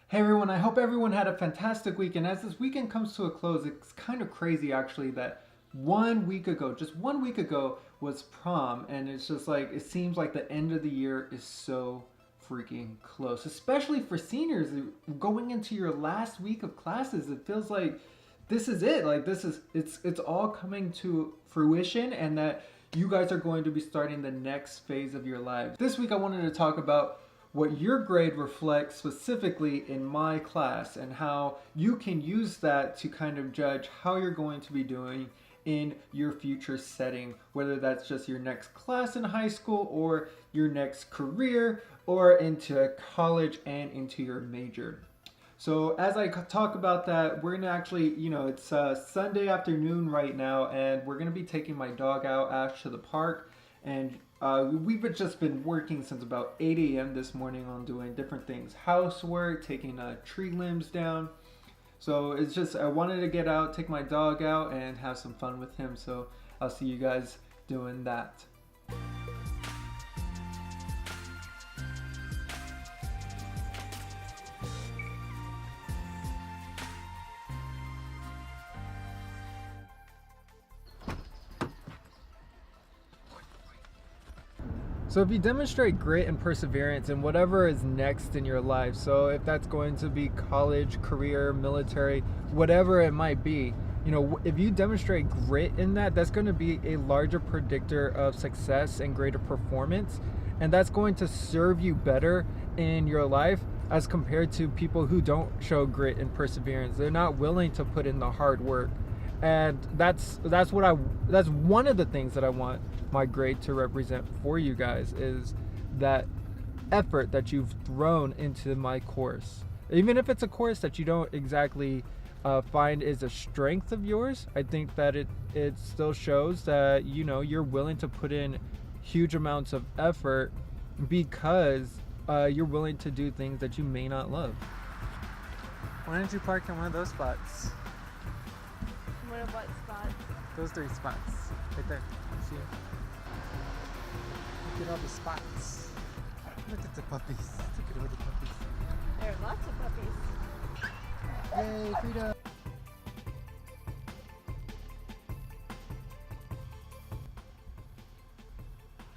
Hey everyone, I hope everyone had a fantastic week. And as this weekend comes to a close, it's kind of crazy actually that 1 week ago, just 1 week ago, was prom. And it's just like, it seems like the end of the year is so freaking close, especially for seniors going into your last week of classes. It feels like this is it. Like, it's all coming to fruition, and that you guys are going to be starting the next phase of your lives. This week, I wanted to talk about what your grade reflects specifically in my class and how you can use that to kind of judge how you're going to be doing in your future setting, whether that's just your next class in high school or your next career or into college and into your major. So as I talk about that, we're gonna actually, it's Sunday afternoon right now, and we're gonna be taking my dog out, Ash, to the park, and we've just been working since about 8 a.m. this morning on doing different things, housework, taking tree limbs down. So it's just I wanted to get out, take my dog out, and have some fun with him. So I'll see you guys doing that. So if you demonstrate grit and perseverance in whatever is next in your life, so if that's going to be college, career, military, whatever it might be, if you demonstrate grit in that, that's going to be a larger predictor of success and greater performance. And that's going to serve you better in your life as compared to people who don't show grit and perseverance. They're not willing to put in the hard work. And that's one of the things that I want my grade to represent for you guys, is that effort that you've thrown into my course. Even if it's a course that you don't exactly find is a strength of yours, I think that it still shows that you're willing to put in huge amounts of effort because you're willing to do things that you may not love. Why don't you park in one of those spots? What spot? Those 3 spots right there. See? Look at all the spots. Look at the puppies. Look at all the puppies. There are lots of puppies. Yay, freedom!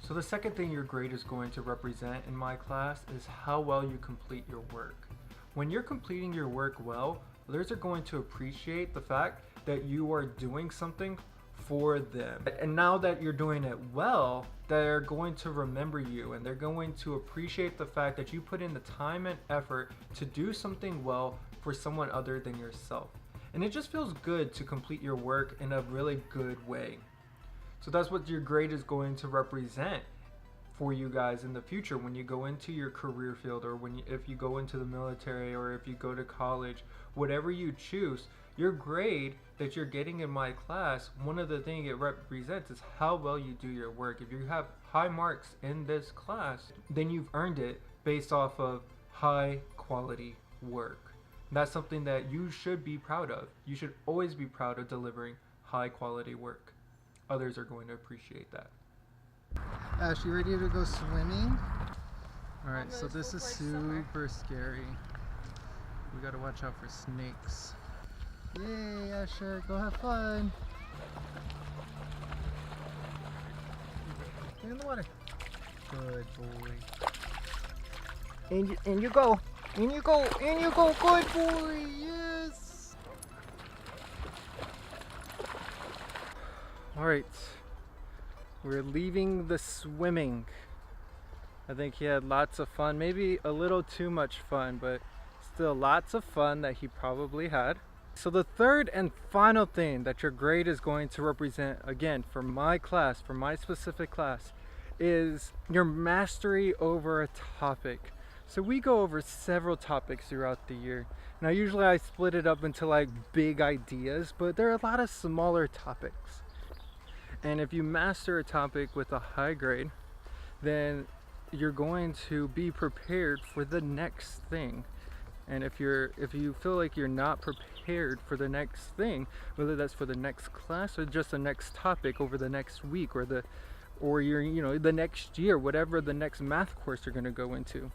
So the second thing your grade is going to represent in my class is how well you complete your work. When you're completing your work well, others are going to appreciate the fact that you are doing something for them. And now that you're doing it well, they're going to remember you, and they're going to appreciate the fact that you put in the time and effort to do something well for someone other than yourself. And it just feels good to complete your work in a really good way. So that's what your grade is going to represent for you guys in the future when you go into your career field, or if you go into the military, or if you go to college, whatever you choose. Your grade that you're getting in my class, one of the things it represents is how well you do your work. If you have high marks in this class, then you've earned it based off of high quality work. That's something that you should be proud of. You should always be proud of delivering high quality work. Others are going to appreciate that. Ash, you ready to go swimming? Alright, so this is super scary. We gotta watch out for snakes. Yay, Asher, go have fun. Get in the water. Good boy. And you go. And you go. And you go. Good boy. Yes. Alright. We're leaving the swimming. I think he had lots of fun. Maybe a little too much fun, but still lots of fun that he probably had. So the third and final thing that your grade is going to represent, again, for my class, for my specific class, is your mastery over a topic. So we go over several topics throughout the year. Now usually I split it up into like big ideas, but there are a lot of smaller topics. And if you master a topic with a high grade, then you're going to be prepared for the next thing. And if you feel like you're not prepared for the next thing, whether that's for the next class or just the next topic over the next week, or the next year, whatever the next math course you're going to go into,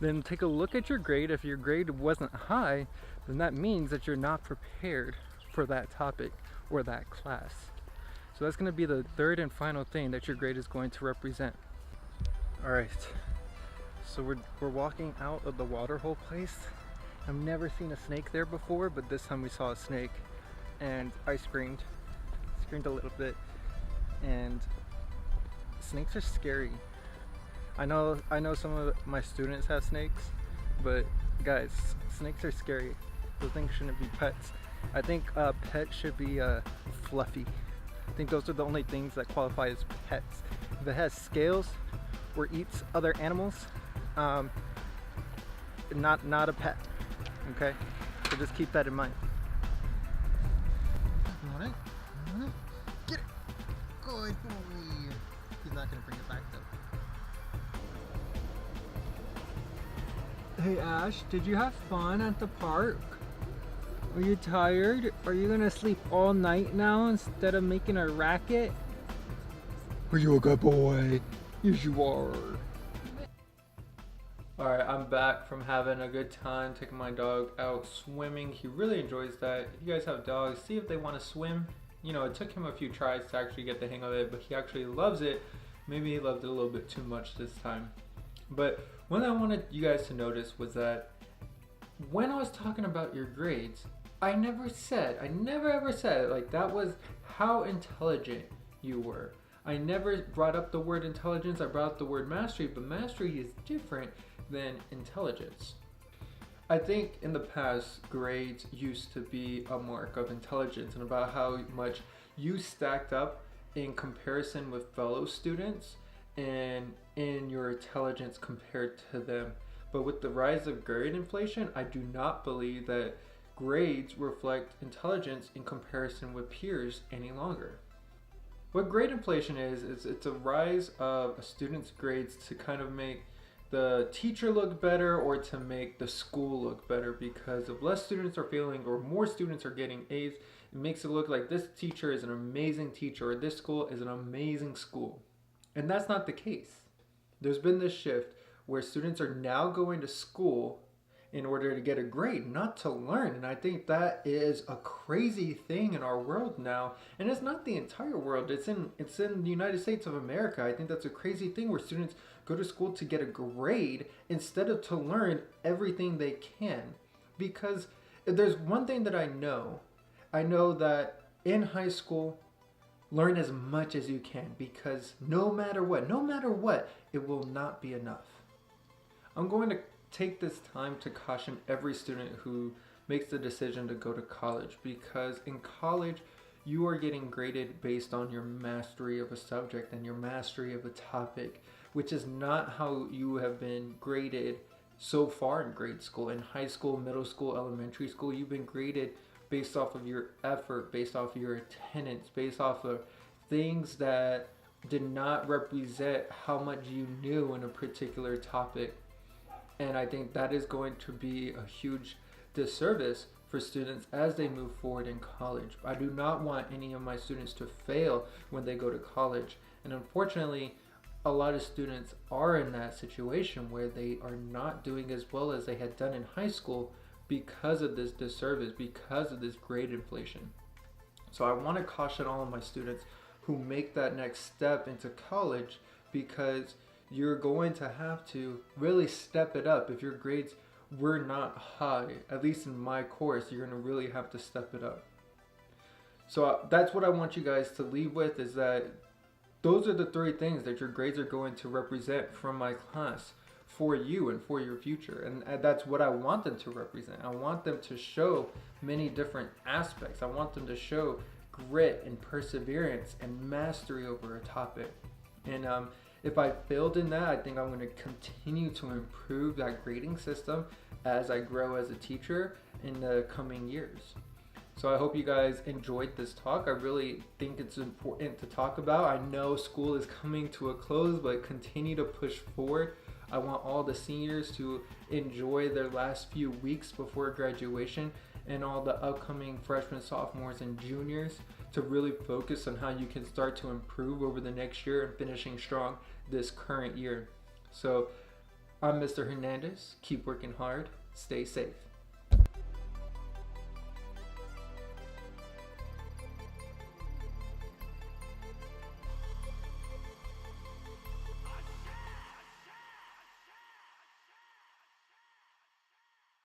then take a look at your grade. If your grade wasn't high, then that means that you're not prepared for that topic or that class. So that's going to be the third and final thing that your grade is going to represent. All right, so we're walking out of the water hole place. I've never seen a snake there before, but this time we saw a snake and I screamed a little bit. And snakes are scary. I know some of my students have snakes, but guys, snakes are scary. Those things shouldn't be pets. I think pets should be fluffy. I think those are the only things that qualify as pets. If it has scales or eats other animals, not a pet. Okay, so just keep that in mind. Alright, get it. Good boy. He's not gonna bring it back though. Hey Ash, did you have fun at the park? Are you tired? Are you gonna sleep all night now instead of making a racket? Are you a good boy? Yes, you are. Alright, I'm back from having a good time taking my dog out swimming. He really enjoys that. If you guys have dogs, see if they want to swim. You know, it took him a few tries to actually get the hang of it, but he actually loves it. Maybe he loved it a little bit too much this time. But one thing I wanted you guys to notice was that when I was talking about your grades, I never ever said like that was how intelligent you were. I never brought up the word intelligence. I brought up the word mastery, but mastery is different than intelligence. I think in the past, grades used to be a mark of intelligence and about how much you stacked up in comparison with fellow students and in your intelligence compared to them. But with the rise of grade inflation, I do not believe that grades reflect intelligence in comparison with peers any longer. What grade inflation is it's a rise of a student's grades to kind of make the teacher look better or to make the school look better, because if less students are failing or more students are getting A's, it makes it look like this teacher is an amazing teacher or this school is an amazing school. And that's not the case. There's been this shift where students are now going to school in order to get a grade, not to learn. And I think that is a crazy thing in our world now. And it's not the entire world. It's in the United States of America. I think that's a crazy thing where students go to school to get a grade instead of to learn everything they can. Because if there's one thing that I know that in high school, learn as much as you can, because no matter what, it will not be enough. I'm going to take this time to caution every student who makes the decision to go to college, because in college you are getting graded based on your mastery of a subject and your mastery of a topic, which is not how you have been graded so far in grade school. In high school, middle school, elementary school, you've been graded based off of your effort, based off of your attendance, based off of things that did not represent how much you knew in a particular topic. And I think that is going to be a huge disservice for students as they move forward in college. I do not want any of my students to fail when they go to college. And unfortunately, a lot of students are in that situation where they are not doing as well as they had done in high school because of this disservice, because of this grade inflation. So I want to caution all of my students who make that next step into college, because you're going to have to really step it up. If your grades were not high, at least in my course, you're going to really have to step it up. So that's what I want you guys to leave with, is that those are the three things that your grades are going to represent from my class for you and for your future. And that's what I want them to represent. I want them to show many different aspects. I want them to show grit and perseverance and mastery over a topic. And if I failed in that, I think I'm going to continue to improve that grading system as I grow as a teacher in the coming years. So I hope you guys enjoyed this talk. I really think it's important to talk about. I know school is coming to a close, but continue to push forward. I want all the seniors to enjoy their last few weeks before graduation, and all the upcoming freshmen, sophomores, and juniors to really focus on how you can start to improve over the next year and finishing strong this current year. So I'm Mr. Hernandez. Keep working hard. Stay safe.